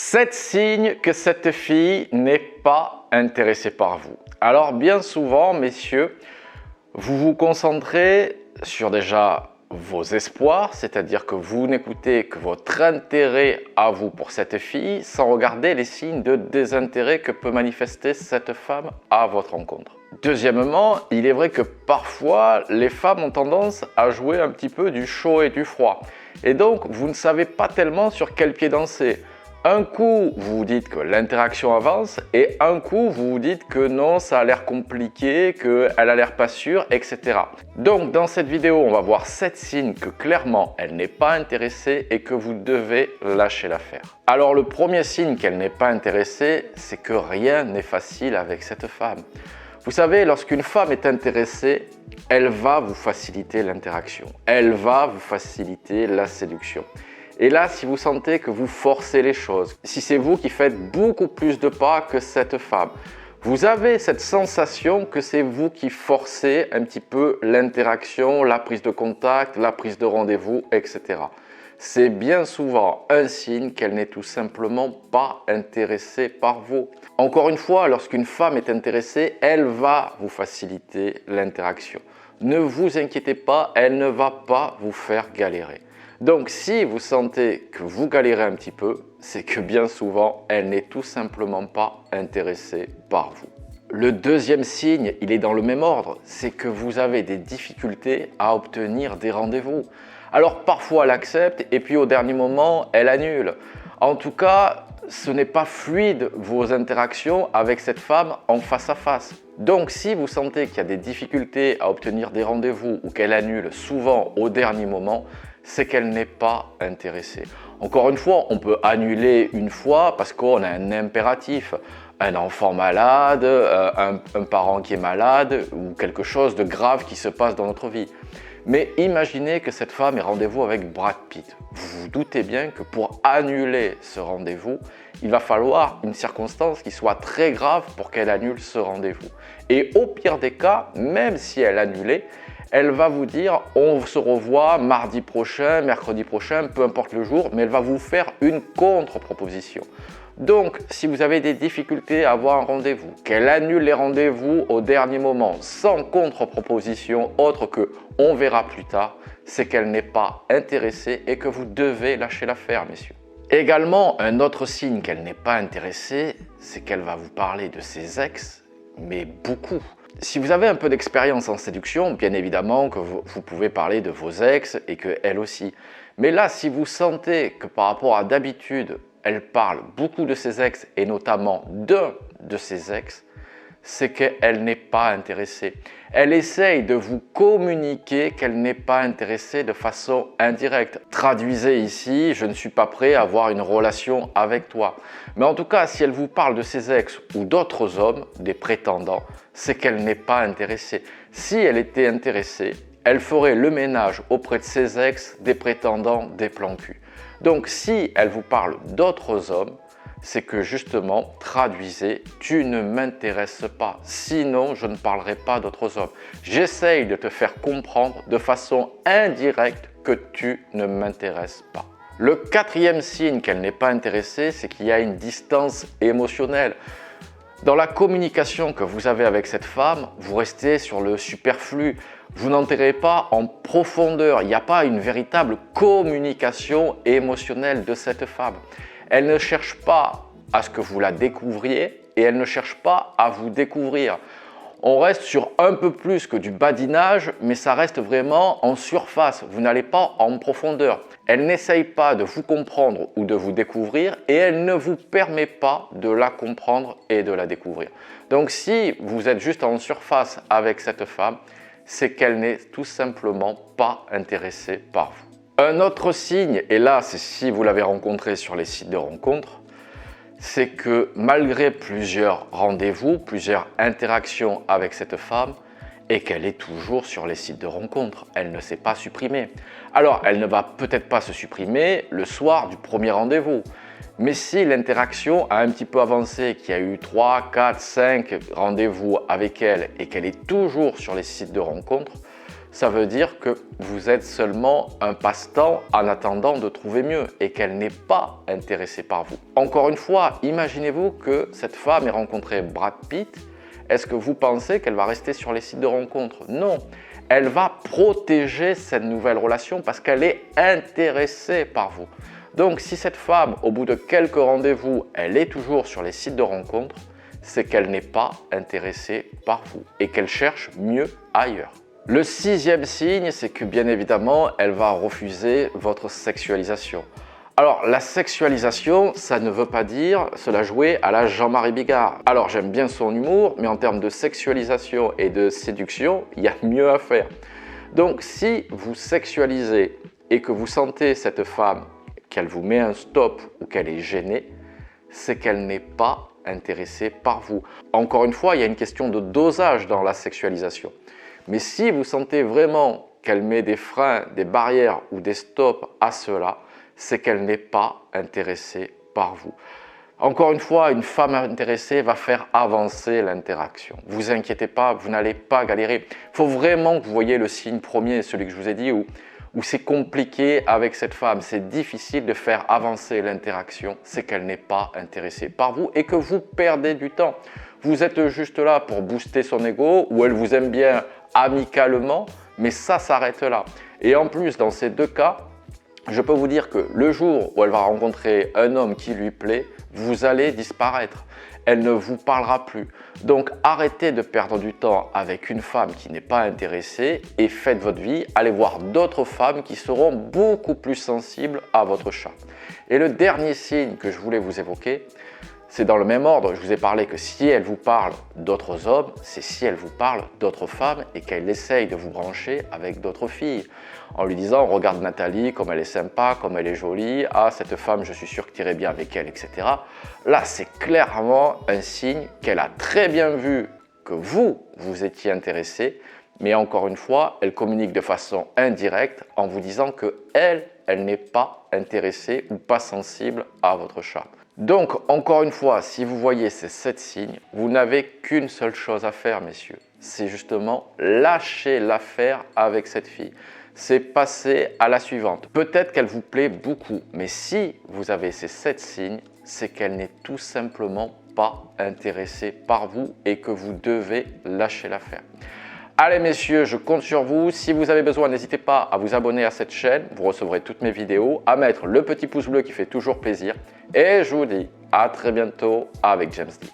7 signes que cette fille n'est pas intéressée par vous. Alors bien souvent, messieurs, vous vous concentrez sur déjà vos espoirs, c'est-à-dire que vous n'écoutez que votre intérêt à vous pour cette fille sans regarder les signes de désintérêt que peut manifester cette femme à votre rencontre. Deuxièmement, il est vrai que parfois les femmes ont tendance à jouer un petit peu du chaud et du froid. Et donc vous ne savez pas tellement sur quel pied danser. Un coup, vous vous dites que l'interaction avance et un coup, vous vous dites que non, ça a l'air compliqué, qu'elle a l'air pas sûre, etc. Donc, dans cette vidéo, on va voir 7 signes que clairement, elle n'est pas intéressée et que vous devez lâcher l'affaire. Alors, le premier signe qu'elle n'est pas intéressée, c'est que rien n'est facile avec cette femme. Vous savez, lorsqu'une femme est intéressée, elle va vous faciliter l'interaction. Elle va vous faciliter la séduction. Et là, si vous sentez que vous forcez les choses, si c'est vous qui faites beaucoup plus de pas que cette femme, vous avez cette sensation que c'est vous qui forcez un petit peu l'interaction, la prise de contact, la prise de rendez-vous, etc. C'est bien souvent un signe qu'elle n'est tout simplement pas intéressée par vous. Encore une fois, lorsqu'une femme est intéressée, elle va vous faciliter l'interaction. Ne vous inquiétez pas, elle ne va pas vous faire galérer. Donc, si vous sentez que vous galérez un petit peu, c'est que bien souvent, elle n'est tout simplement pas intéressée par vous. Le deuxième signe, il est dans le même ordre, c'est que vous avez des difficultés à obtenir des rendez-vous. Alors, parfois, elle accepte et puis au dernier moment, elle annule. En tout cas, ce n'est pas fluide vos interactions avec cette femme en face à face. Donc, si vous sentez qu'il y a des difficultés à obtenir des rendez-vous ou qu'elle annule souvent au dernier moment, c'est qu'elle n'est pas intéressée. Encore une fois, on peut annuler une fois parce qu'on a un impératif, un enfant malade, un parent qui est malade ou quelque chose de grave qui se passe dans notre vie. Mais imaginez que cette femme ait rendez-vous avec Brad Pitt. Vous vous doutez bien que pour annuler ce rendez-vous, il va falloir une circonstance qui soit très grave pour qu'elle annule ce rendez-vous. Et au pire des cas, même si elle annulait, elle va vous dire on se revoit mardi prochain, mercredi prochain, peu importe le jour, mais elle va vous faire une contre-proposition. Donc, si vous avez des difficultés à avoir un rendez-vous, qu'elle annule les rendez-vous au dernier moment, sans contre-proposition autre que on verra plus tard, c'est qu'elle n'est pas intéressée et que vous devez lâcher l'affaire, messieurs. Également, un autre signe qu'elle n'est pas intéressée, c'est qu'elle va vous parler de ses ex, mais beaucoup. Si vous avez un peu d'expérience en séduction, bien évidemment que vous pouvez parler de vos ex et qu'elle aussi. Mais là, si vous sentez que par rapport à d'habitude, elle parle beaucoup de ses ex et notamment d'un de ses ex, c'est qu'elle n'est pas intéressée. Elle essaye de vous communiquer qu'elle n'est pas intéressée de façon indirecte. Traduisez ici, je ne suis pas prêt à avoir une relation avec toi. Mais en tout cas, si elle vous parle de ses ex ou d'autres hommes, des prétendants, c'est qu'elle n'est pas intéressée. Si elle était intéressée, elle ferait le ménage auprès de ses ex, des prétendants, des plans cul. Donc si elle vous parle d'autres hommes, c'est que justement, traduisez, tu ne m'intéresses pas, sinon je ne parlerai pas d'autres hommes. J'essaye de te faire comprendre de façon indirecte que tu ne m'intéresses pas. Le quatrième signe qu'elle n'est pas intéressée, c'est qu'il y a une distance émotionnelle. Dans la communication que vous avez avec cette femme, vous restez sur le superflu. Vous n'entrez pas en profondeur. Il n'y a pas une véritable communication émotionnelle de cette femme. Elle ne cherche pas à ce que vous la découvriez et elle ne cherche pas à vous découvrir. On reste sur un peu plus que du badinage, mais ça reste vraiment en surface. Vous n'allez pas en profondeur. Elle n'essaye pas de vous comprendre ou de vous découvrir et elle ne vous permet pas de la comprendre et de la découvrir. Donc si vous êtes juste en surface avec cette femme, c'est qu'elle n'est tout simplement pas intéressée par vous. Un autre signe, et là c'est si vous l'avez rencontré sur les sites de rencontres, c'est que malgré plusieurs rendez-vous, plusieurs interactions avec cette femme, et qu'elle est toujours sur les sites de rencontres, elle ne s'est pas supprimée. Alors elle ne va peut-être pas se supprimer le soir du premier rendez-vous, mais si l'interaction a un petit peu avancé, qu'il y a eu 3, 4, 5 rendez-vous avec elle et qu'elle est toujours sur les sites de rencontres, ça veut dire que vous êtes seulement un passe-temps en attendant de trouver mieux et qu'elle n'est pas intéressée par vous. Encore une fois, imaginez-vous que cette femme ait rencontré Brad Pitt. Est-ce que vous pensez qu'elle va rester sur les sites de rencontres? Non, elle va protéger cette nouvelle relation parce qu'elle est intéressée par vous. Donc si cette femme, au bout de quelques rendez-vous, elle est toujours sur les sites de rencontres, c'est qu'elle n'est pas intéressée par vous et qu'elle cherche mieux ailleurs. Le 6e signe, c'est que bien évidemment, elle va refuser votre sexualisation. Alors, la sexualisation, ça ne veut pas dire se la jouer à la Jean-Marie Bigard. Alors, j'aime bien son humour, mais en termes de sexualisation et de séduction, il y a mieux à faire. Donc, si vous sexualisez et que vous sentez cette femme, qu'elle vous met un stop ou qu'elle est gênée, c'est qu'elle n'est pas intéressée par vous. Encore une fois, il y a une question de dosage dans la sexualisation. Mais si vous sentez vraiment qu'elle met des freins, des barrières ou des stops à cela, c'est qu'elle n'est pas intéressée par vous. Encore une fois, une femme intéressée va faire avancer l'interaction. Ne vous inquiétez pas, vous n'allez pas galérer. Il faut vraiment que vous voyez le signe premier, celui que je vous ai dit, où c'est compliqué avec cette femme. C'est difficile de faire avancer l'interaction. C'est qu'elle n'est pas intéressée par vous et que vous perdez du temps. Vous êtes juste là pour booster son ego ou elle vous aime bien amicalement, mais ça s'arrête là. Et en plus, dans ces deux cas, je peux vous dire que le jour où elle va rencontrer un homme qui lui plaît, vous allez disparaître. Elle ne vous parlera plus. Donc arrêtez de perdre du temps avec une femme qui n'est pas intéressée et faites votre vie. Allez voir d'autres femmes qui seront beaucoup plus sensibles à votre charme. Et le dernier signe que je voulais vous évoquer, c'est dans le même ordre. Je vous ai parlé que si elle vous parle d'autres hommes, c'est si elle vous parle d'autres femmes et qu'elle essaye de vous brancher avec d'autres filles. En lui disant, regarde Nathalie, comme elle est sympa, comme elle est jolie, ah cette femme je suis sûr que tu irais bien avec elle, etc. Là c'est clairement un signe qu'elle a très bien vu que vous étiez intéressé, mais encore une fois, elle communique de façon indirecte en vous disant que elle n'est pas intéressée ou pas sensible à votre charme. Donc, encore une fois, si vous voyez ces 7 signes, vous n'avez qu'une seule chose à faire, messieurs. C'est justement lâcher l'affaire avec cette fille. C'est passer à la suivante. Peut-être qu'elle vous plaît beaucoup, mais si vous avez ces 7 signes, c'est qu'elle n'est tout simplement pas intéressée par vous et que vous devez lâcher l'affaire. Allez messieurs, je compte sur vous. Si vous avez besoin, n'hésitez pas à vous abonner à cette chaîne. Vous recevrez toutes mes vidéos, à mettre le petit pouce bleu qui fait toujours plaisir. Et je vous dis à très bientôt avec James D.